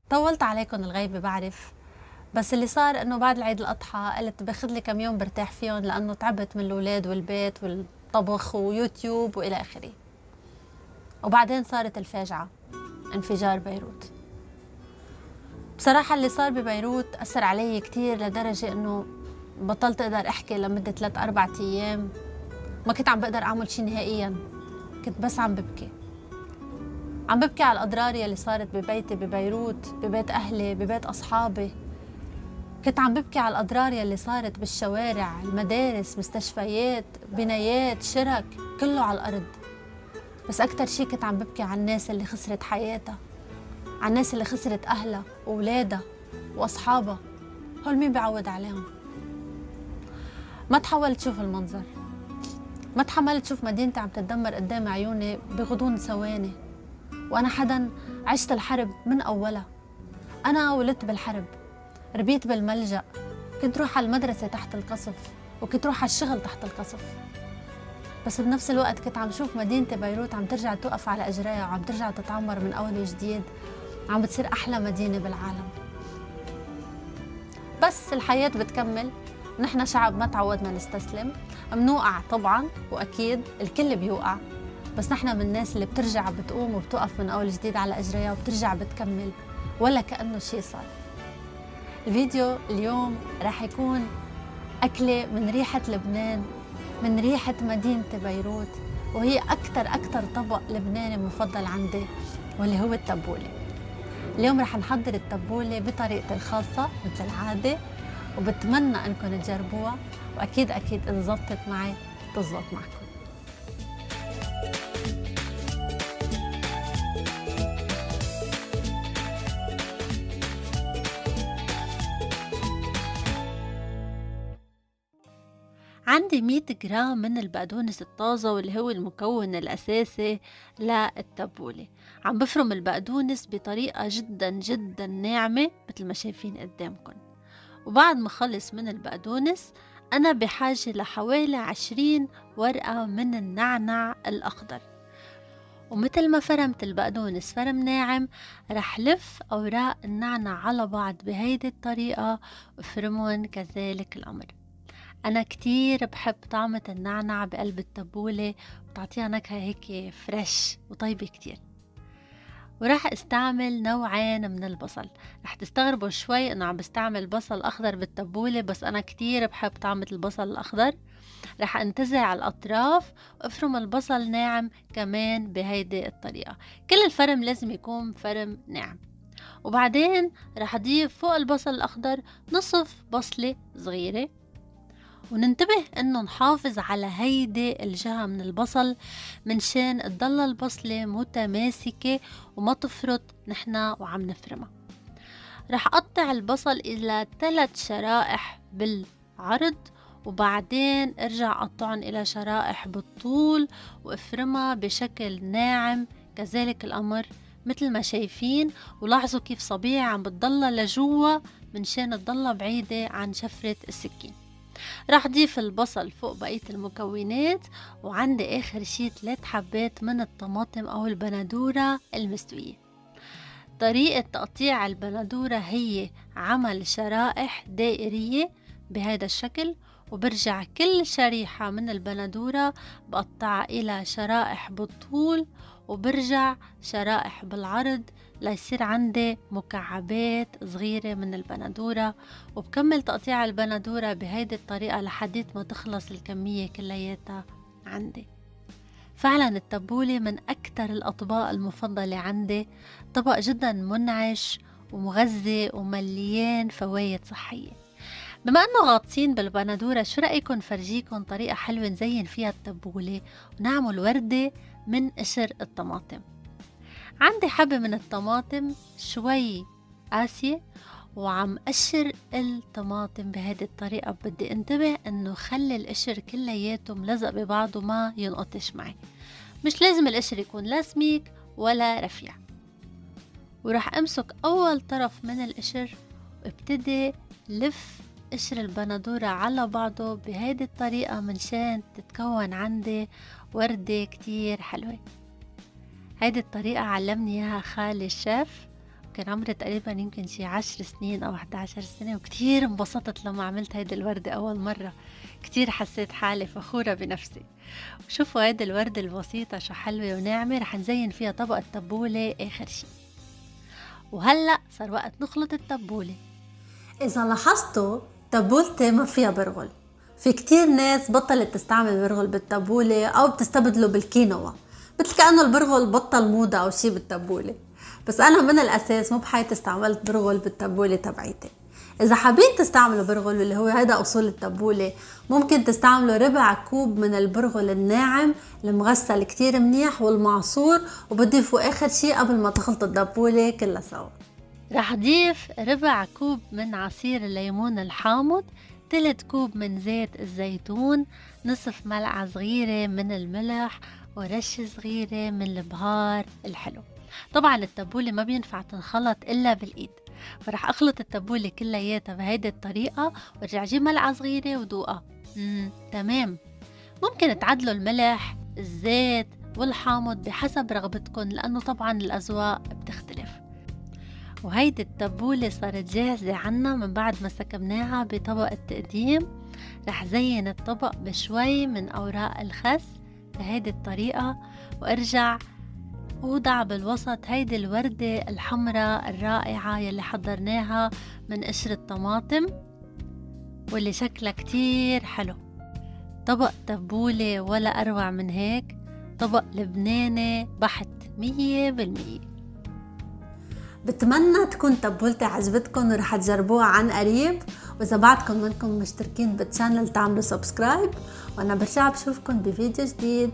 طولت عليكم الغيبة بعرف، بس اللي صار انه بعد العيد الاضحى قلت باخذ لي كم يوم برتاح فيهم لانه تعبت من الاولاد والبيت والطبخ ويوتيوب والى اخره. وبعدين صارت الفاجعة، انفجار بيروت. بصراحة اللي صار ببيروت أثر علي كتير لدرجة انه بطلت اقدر احكي لمدة 3-4 ايام. ما كنت عم بقدر اعمل شي نهائيا، كنت بس عم ببكي. عم ببكي على الأضرار يلي صارت ببيتي ببيروت، ببيت أهلي، ببيت أصحابي. كنت عم ببكي على الأضرار يلي صارت بالشوارع، المدارس، مستشفيات، بنايات، شرك، كله على الأرض. بس أكتر شي كنت عم ببكي على الناس اللي خسرت حياتها، على الناس اللي خسرت أهلها وولادها وأصحابها. هول مين بيعوض عليهم؟ ما تحولت شوف المنظر، ما تحملت شوف مدينتي عم تتدمر قدام عيوني بغضون ثواني. وأنا حدا عشت الحرب من أولها. أنا ولدت بالحرب، ربيت بالملجأ، كنت روح على المدرسة تحت القصف، وكنت روح على الشغل تحت القصف. بس بنفس الوقت كنت عم شوف مدينتي بيروت عم ترجع توقف على اجريها وعم ترجع تتعمر من اول وجديد، عم بتصير احلى مدينة بالعالم. بس الحياة بتكمل. نحن شعب ما تعودنا نستسلم، بنوقع طبعا واكيد الكل بيوقع، بس نحن من الناس اللي بترجع بتقوم وبتوقف من اول جديد على اجريها وبترجع بتكمل ولا كأنه شي صار. الفيديو اليوم راح يكون أكلة من ريحة لبنان، من ريحة مدينة بيروت، وهي أكتر طبق لبناني مفضل عندي، واللي هو التبولة. اليوم رح نحضر التبولة بطريقتي الخاصة مثل العادة، وبتمنى أنكم تجربوها، وأكيد إذا زبطت معي تزبط معكم. عندي 100 جرام من البقدونس الطازة واللي هو المكون الأساسي للتبولة. عم بفرم البقدونس بطريقة جدا ناعمة مثل ما شايفين قدامكم. وبعد ما خلص من البقدونس أنا بحاجة لحوالي 20 ورقة من النعنع الأخضر. ومثل ما فرمت البقدونس فرم ناعم، رح لف أوراق النعنع على بعض بهيدي الطريقة وفرمون كذلك الأمر. أنا كتير بحب طعمة النعنع بقلب التبولة، بتعطيها نكهة هيك فريش وطيبة كتير. وراح استعمل نوعين من البصل. رح تستغربوا شوي انه عم بستعمل بصل اخضر بالتبولة، بس انا كتير بحب طعمة البصل الاخضر. رح انتزع الاطراف وافرم البصل ناعم كمان بهيدي الطريقة. كل الفرم لازم يكون فرم ناعم. وبعدين رح اضيف فوق البصل الاخضر نصف بصلة صغيرة، وننتبه انه نحافظ على هيدي الجهة من البصل منشان تضل البصلة متماسكة وما تفرط نحنا وعم نفرمها. رح قطع البصل الى 3 شرائح بالعرض، وبعدين ارجع قطعن الى شرائح بالطول وافرمها بشكل ناعم كذلك الامر مثل ما شايفين. ولاحظوا كيف صبيعي عم بتضلها لجوا منشان تضلها بعيدة عن شفرة السكين. راح ضيف البصل فوق بقية المكونات، وعندي آخر شي 3 حبات من الطماطم أو البندورة المستوية. طريقة تقطيع البندورة هي عمل شرائح دائرية بهذا الشكل، وبرجع كل شريحة من البندورة بقطعها إلى شرائح بالطول وبرجع شرائح بالعرض ليصير عندي مكعبات صغيرة من البندورة. وبكمل تقطيع البندورة بهيدي الطريقة لحديت ما تخلص الكمية كلياتها عندي. فعلا التبولة من أكتر الأطباق المفضلة عندي، طبق جدا منعش ومغذي ومليان فوايد صحية. بما أنه غاطسين بالبندورة، شو رأيكم فرجيكم طريقة حلوة نزين فيها التبولة ونعمل وردة من قشر الطماطم. عندي حبة من الطماطم شوي قاسية، وعم قشر الطماطم بهذه الطريقة. بدي انتبه انه خلي القشر كلياته ملزق ببعضه ما ينقطش معي. مش لازم القشر يكون لا سميك ولا رفيع. وراح امسك اول طرف من القشر وابتدي لف قشر البندورة على بعضه بهذه الطريقة منشان تتكون عندي وردة كتير حلوة. هيدي الطريقة علمني اياها خالي الشيف، كان عمري تقريبا يمكن شي 10 سنين أو 11 سنة، وكتير انبسطت لما عملت هيدي الوردة أول مرة. كتير حسيت حالي فخورة بنفسي. وشوفوا هيدي الوردة البسيطة شو حلوة وناعمة، رح نزين فيها طبقة تبولة آخر شي. وهلأ صار وقت نخلط التبولة. إذا لاحظتوا تبولتي ما فيها برغل. في كتير ناس بطلت تستعمل برغل بالتبولة أو بتستبدله بالكينوا، مثل كأنه البرغل بطل موضة أو شي بالتبولة. بس أنا من الأساس مو بحياتي استعملت برغل بالتبولة تبعيتي. إذا حابين تستعملوا برغل واللي هو هذا أصول التبولة، ممكن تستعملوا ربع كوب من البرغل الناعم المغسل كتير منيح والمعصور، وبضيفوا آخر شي قبل ما تخلطوا التبولة كلها سوا. رح ضيف ربع كوب من عصير الليمون الحامض، 3 كوب من زيت الزيتون، نصف ملعقة صغيرة من الملح، ورشة صغيرة من البهار الحلو. طبعا التبولة ما بينفع تنخلط إلا بالإيد، فرح أخلط التبولة كلياتها بهيدي الطريقة وارجع جيب ملعقة صغيرة ودوقها. تمام. ممكن تعدلوا الملح، الزيت والحامض بحسب رغبتكم، لأنه طبعا الأذواق بتختلف. وهيدي التبولة صارت جاهزة عنا من بعد ما سكبناها بطبق التقديم. رح زين الطبق بشوي من أوراق الخس بهيدي الطريقة، وارجع وضع بالوسط هيدي الوردة الحمراء الرائعة يلي حضرناها من قشر الطماطم واللي شكلها كتير حلو. طبق تبولة ولا أروع من هيك، طبق لبناني بحت 100%. بتمنى تكون تبولتي عجبتكم ورح تجربوها عن قريب. واذا بعدكم منكم مشتركين بالشانل تعملوا سبسكرايب، وانا برجع بشوفكم بفيديو جديد.